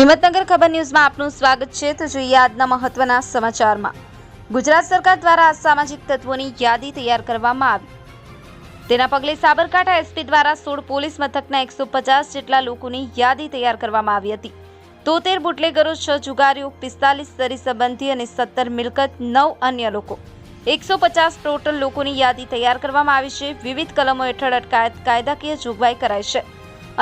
હિંમતનગર ખબર ન્યૂઝમાં આપનું સ્વાગત છે। તો જોઈએ આજના મહત્વના સમાચારમાં। ગુજરાત સરકાર દ્વારા અસામાજિક તત્વોની યાદી તૈયાર કરવામાં આવી। તેના પગલે સાબરકાંઠા એસપી દ્વારા 16 પોલીસ મથકના 150 જેટલા લોકોની યાદી તૈયાર કરવામાં આવી હતી। 73 બુટલેગરો, 6 જુગારીઓ, 45 સરી સંબંધી અને 17 મિલકત, 9 અન્ય લોકો, 150 ટોટલ લોકોની યાદી તૈયાર કરવામાં આવી છે। વિવિધ કલમો હેઠળ અટકાયત કાયદાકીય જોગવાઈ કરાઈ છે।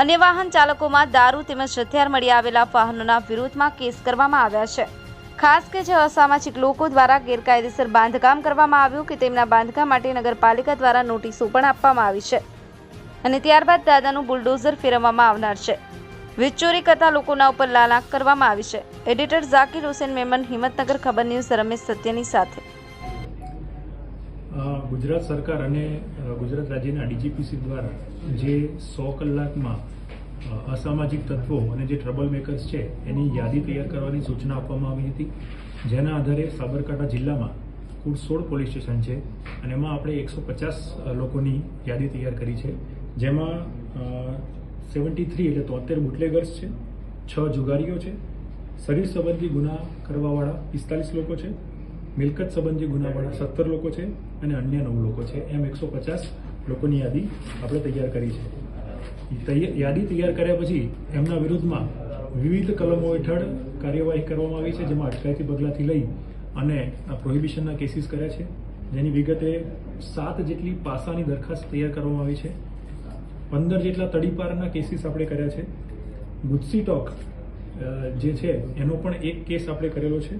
અન્ય વાહન ચાલકોમાં દારૂ તેમજ હથિયાર મળી આવેલા વાહનોના વિરોધમાં કેસ કરવામાં આવ્યા છે। ખાસ કે જે અસામાજિક લોકો દ્વારા ગેરકાયદેસર બાંધકામ કરવામાં આવ્યું કે તેમના બાંધકામ માટે નગરપાલિકા દ્વારા નોટિસો પણ આપવામાં આવી છે અને ત્યારબાદ દાદાનું બુલડોઝર ફેરવવામાં આવનાર છે। વીજ ચોરી કરતા લોકોના ઉપર લાલાક કરવામાં આવી છે। એડિટર ઝાકીર હુસેન મેમન, હિંમતનગર ખબર ન્યૂઝ, રમેશ સત્યની સાથે। ગુજરાત સરકાર અને ગુજરાત રાજ્યના ડીજીપીસી દ્વારા જે 100 કલાકમાં અસામાજિક તત્વો અને જે ટ્રબલ મેકર્સ છે એની યાદી તૈયાર કરવાની સૂચના આપવામાં આવી હતી, જેના આધારે સાબરકાંઠા જિલ્લામાં કુલ 16 પોલીસ સ્ટેશન છે અને એમાં આપણે 150 લોકોની યાદી તૈયાર કરી છે, જેમાં 73 એટલે 73 બુટલેગર્સ છે, 6 જુગારીઓ છે, શરીર સંબંધી ગુના કરવાવાળા 45 લોકો છે, મિલકત સંબંધી ગુનાવાળા 17 લોકો છે અને અન્ય 9 લોકો છે। એમ 150 લોકોની યાદી આપણે તૈયાર કરી છે। યાદી તૈયાર કર્યા પછી એમના વિરુદ્ધમાં વિવિધ કલમો હેઠળ કાર્યવાહી કરવામાં આવી છે, જેમાં અટકાયતી પગલાંથી લઈ અને પ્રોહિબિશનના કેસીસ કર્યા છે, જેની વિગતે 7 જેટલી પાસાની દરખાસ્ત તૈયાર કરવામાં આવી છે। 15 જેટલા તડીપારના કેસીસ આપણે કર્યા છે। ગુજસી ટોક જે છે એનો પણ એક કેસ આપણે કરેલો છે।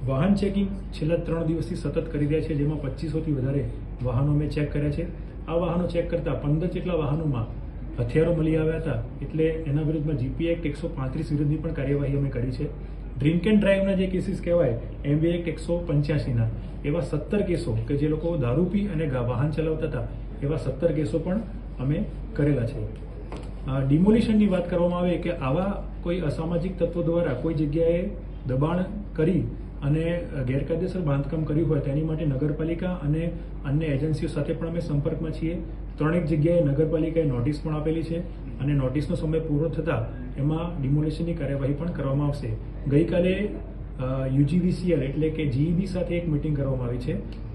વાહન ચેકિંગ છેલ્લા 3 દિવસથી સતત કરી રહ્યા છે, જેમાં 2500થી વધારે વાહનો મેં ચેક કર્યા છે। આ વાહનો ચેક કરતા 15 જેટલા વાહનોમાં હથિયારો મળી આવ્યા હતા, એટલે એના વિરુદ્ધમાં જીપી એક્ટ 135 વિરુદ્ધની પણ કાર્યવાહી અમે કરી છે। ડ્રિંક એન્ડ ડ્રાઈવના જે કેસીસ કહેવાય, એમવી એક્ટ 185ના એવા 17 કેસો કે જે લોકો દારૂ પી અને વાહન ચલાવતા હતા, એવા 17 કેસો પણ અમે કરેલા છે। ડિમોલિશનની વાત કરવામાં આવે કે આવા કોઈ અસામાજિક તત્વો દ્વારા કોઈ જગ્યાએ દબાણ કરી અને ગેરકાયદેસર બાંધકામ કર્યું હોય તેની માટે નગરપાલિકા અને અન્ય એજન્સીઓ સાથે પણ અમે સંપર્કમાં છીએ। 3 જગ્યાએ નગરપાલિકાએ નોટિસ પણ આપેલી છે અને નોટિસનો સમય પૂરો થતાં એમાં ડિમોલિશનની કાર્યવાહી પણ કરવામાં આવશે। ગઈકાલે યુજીવીસીએલ એટલે કે જીઈબી સાથે એક મિટિંગ કરવામાં આવી છે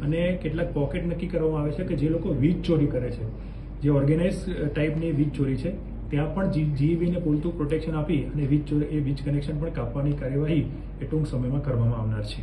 અને કેટલાક પોકેટ નક્કી કરવામાં આવે છે કે જે લોકો વીજ ચોરી કરે છે, જે ઓર્ગેનાઇઝ ટાઈપની વીજ ચોરી છે, ત્યાં પણ જીઈબીને પૂરતું પ્રોટેક્શન આપી અને વીજ કનેક્શન પણ કાપવાની કાર્યવાહી એ ટૂંક સમયમાં કરવામાં આવનાર છે।